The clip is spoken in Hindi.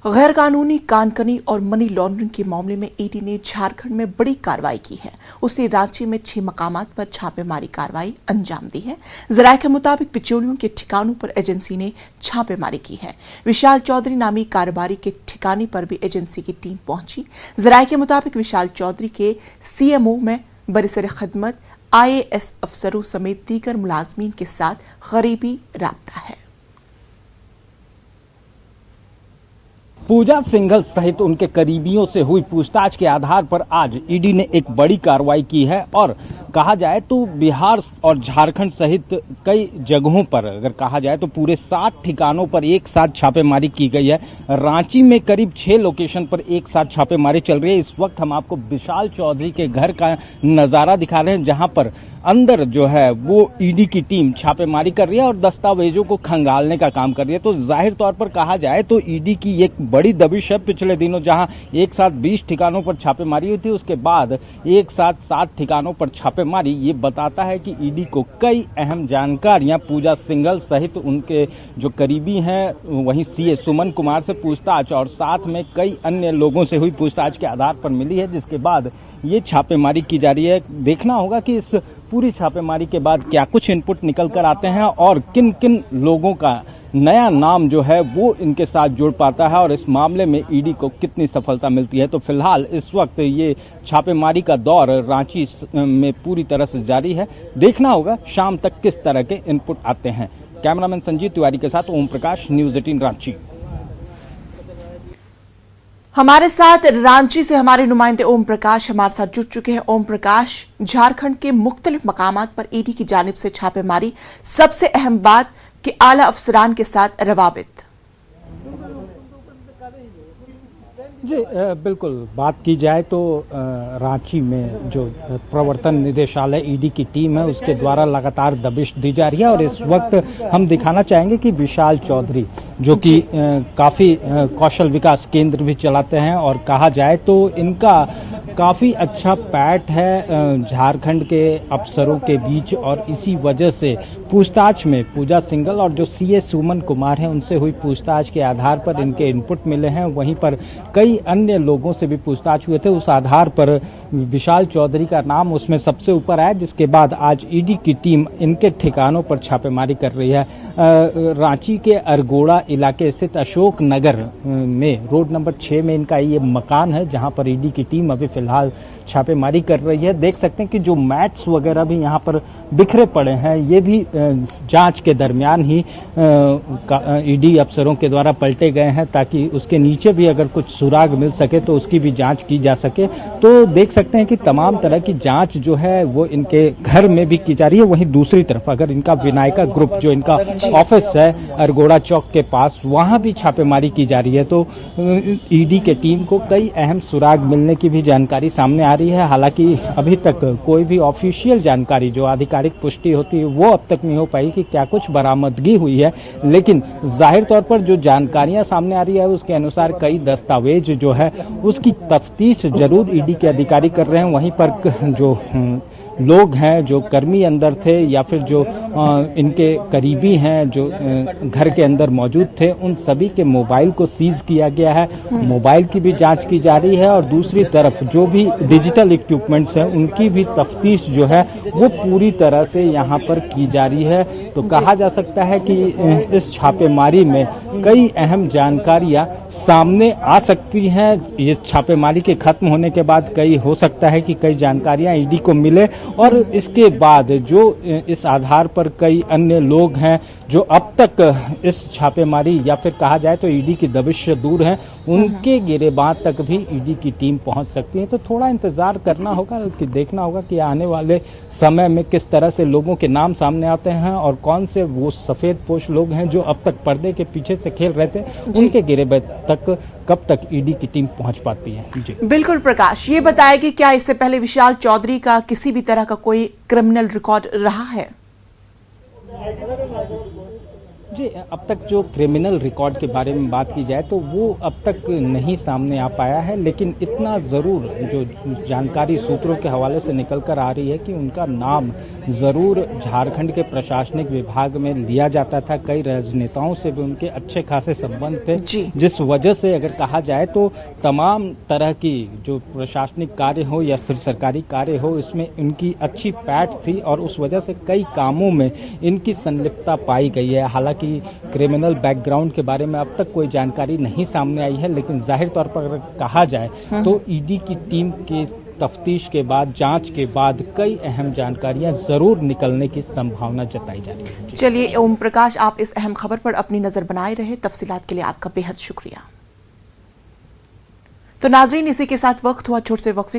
गैर कानूनी कानकनी और मनी लॉन्ड्रिंग के मामले में ईडी ने झारखंड में बड़ी कार्रवाई की है। उसने रांची में 6 मकामात पर छापेमारी कार्रवाई अंजाम दी है। जराये के मुताबिक बिचौलियों के ठिकानों पर एजेंसी ने छापेमारी की है। विशाल चौधरी नामी कारोबारी के ठिकाने पर भी एजेंसी की टीम पहुंची। जराये के मुताबिक विशाल चौधरी के सीएमओ में बरिसर खिदमत IAS अफसरों समेत दीगर मुलाजमीन के साथ करीबी राब्ता है। पूजा सिंघल सहित उनके करीबियों से हुई पूछताछ के आधार पर आज ईडी ने एक बड़ी कार्रवाई की है और कहा जाए तो बिहार और झारखंड सहित कई जगहों पर अगर कहा जाए तो पूरे 7 ठिकानों पर एक साथ छापेमारी की गई है। रांची में करीब 6 लोकेशन पर एक साथ छापेमारी चल रही है। इस वक्त हम आपको विशाल चौधरी के घर का नजारा दिखा रहे हैं, जहां पर अंदर जो है वो ईडी की टीम छापेमारी कर रही है और दस्तावेजों को खंगालने का काम कर रही है। तो जाहिर तौर पर कहा जाए तो ईडी की एक बड़ी दबिश है पिछले दिनों, जहां एक साथ 20 ठिकानों पर छापेमारी हुई थी, उसके बाद एक साथ 7 ठिकानों पर छापेमारी। ये बताता है कि ईडी को कई अहम जानकारियां पूजा सिंघल सहित उनके जो करीबी हैं वहीं सीए सुमन कुमार से पूछताछ और साथ में कई अन्य लोगों से हुई पूछताछ के आधार पर मिली है, जिसके बाद ये छापेमारी की जा रही है। देखना होगा कि इस पूरी छापेमारी के बाद क्या कुछ इनपुट निकल कर आते हैं और किन किन लोगों का नया नाम जो है वो इनके साथ जुड़ पाता है और इस मामले में ईडी को कितनी सफलता मिलती है। तो फिलहाल इस वक्त ये छापेमारी का दौर रांची में पूरी तरह से जारी है। देखना होगा शाम तक किस तरह के इनपुट आते हैं। कैमरामैन संजीव तिवारी के साथ ओम प्रकाश, न्यूज़ 18 रांची। हमारे साथ रांची से हमारे नुमाइंदे ओम प्रकाश हमारे साथ जुड़ चुके हैं। ओम प्रकाश, झारखंड के मुख्तलिफ मकामात पर ईडी की जानिब से छापेमारी, सबसे अहम बात कि आला अफसरान के साथ रवाबित। जी बिल्कुल, बात की जाए तो रांची में जो प्रवर्तन निदेशालय ईडी की टीम है उसके द्वारा लगातार दबिश दी जा रही है और इस वक्त हम दिखाना चाहेंगे कि विशाल चौधरी जो कि काफ़ी कौशल विकास केंद्र भी चलाते हैं और कहा जाए तो इनका काफ़ी अच्छा पैठ है झारखंड के अफसरों के बीच और इसी वजह से पूछताछ में पूजा सिंघल और जो सीए सुमन कुमार हैं उनसे हुई पूछताछ के आधार पर इनके इनपुट मिले हैं। वहीं पर कई अन्य लोगों से भी पूछताछ हुए थे, उस आधार पर विशाल चौधरी का नाम उसमें सबसे ऊपर आया, जिसके बाद आज ईडी की टीम इनके ठिकानों पर छापेमारी कर रही है। रांची के अरगोड़ा इलाके स्थित अशोक नगर में रोड नंबर 6 में इनका ये मकान है, जहां पर ईडी की टीम अभी फिलहाल छापेमारी कर रही है। देख सकते हैं कि जो मैट्स वगैरह भी यहाँ पर बिखरे पड़े हैं, ये भी जांच के दरमियान ही ईडी अफसरों के द्वारा पलटे गए हैं, ताकि उसके नीचे भी अगर कुछ सुराग मिल सके तो उसकी भी जांच की जा सके। तो देख सकते हैं कि तमाम तरह की जांच जो है वो इनके घर में भी की जा रही है। वहीं दूसरी तरफ अगर इनका विनायका ग्रुप जो इनका ऑफिस है अरगोड़ा चौक के पास, वहां भी छापेमारी की जा रही है। तो ईडी के टीम को कई अहम सुराग मिलने की भी जानकारी सामने आ रही है। हालांकि अभी तक कोई भी ऑफिशियल जानकारी जो आधिकारिक पुष्टि होती है वो अब तक नहीं हो पाई कि क्या कुछ बरामदगी हुई है, लेकिन जाहिर तौर पर जो जानकारियां सामने आ रही है उसके अनुसार कई दस्तावेज जो है उसकी तफ्तीश जरूर ईडी के अधिकारी कर रहे हैं। वहीं पर जो लोग हैं, जो कर्मी अंदर थे या फिर जो इनके करीबी हैं जो घर के अंदर मौजूद थे, उन सभी के मोबाइल को सीज किया गया है। मोबाइल की भी जांच की जा रही है और दूसरी तरफ जो भी डिजिटल इक्विपमेंट्स हैं उनकी भी तफ्तीश जो है वो पूरी तरह से यहाँ पर की जा रही है। तो कहा जा सकता है कि इस छापेमारी में कई अहम जानकारियां सामने आ सकती हैं। ये छापेमारी के खत्म होने के बाद हो सकता है कि कई जानकारियां ईडी को मिले और इसके बाद जो इस आधार पर कई अन्य लोग हैं जो अब तक इस छापेमारी या फिर कहा जाए तो ईडी की दबिश से दूर हैं, उनके गिरेबान तक भी ईडी की टीम पहुंच सकती है। तो थोड़ा इंतजार करना होगा कि देखना होगा कि आने वाले समय में किस तरह से लोगों के नाम सामने आते हैं और कौन से वो सफेद पोश लोग हैं जो अब तक पर्दे के पीछे से खेल रहे थे, उनके गिरेबान तक कब तक ईडी की टीम पहुंच पाती है। जी बिल्कुल प्रकाश, ये बताया कि क्या इससे पहले विशाल चौधरी का किसी भी तरह का कोई क्रिमिनल रिकॉर्ड रहा है? जी, अब तक जो क्रिमिनल रिकॉर्ड के बारे में बात की जाए तो वो अब तक नहीं सामने आ पाया है, लेकिन इतना ज़रूर जो जानकारी सूत्रों के हवाले से निकल कर आ रही है कि उनका नाम ज़रूर झारखंड के प्रशासनिक विभाग में लिया जाता था। कई राजनेताओं से भी उनके अच्छे खासे संबंध थे, जिस वजह से अगर कहा जाए तो तमाम तरह की जो प्रशासनिक कार्य हो या फिर सरकारी कार्य हो, इसमें इनकी अच्छी पैठ थी और उस वजह से कई कामों में इनकी संलिप्तता पाई गई है। हालांकि क्रिमिनल बैकग्राउंड के बारे में अब तक कोई जानकारी नहीं सामने आई है, लेकिन जाहिर तौर पर अगर कहा जाए तो ईडी की टीम के तफ्तीश के बाद, जांच के बाद कई अहम जानकारियां जरूर निकलने की संभावना जताई जा रही है। चलिए ओम प्रकाश, आप इस अहम खबर पर अपनी नजर बनाए रहे, तफसीलात के लिए आपका बेहद शुक्रिया। तो नाजरीन, इसी के साथ वक्त हुआ छोटे से वक्फे का।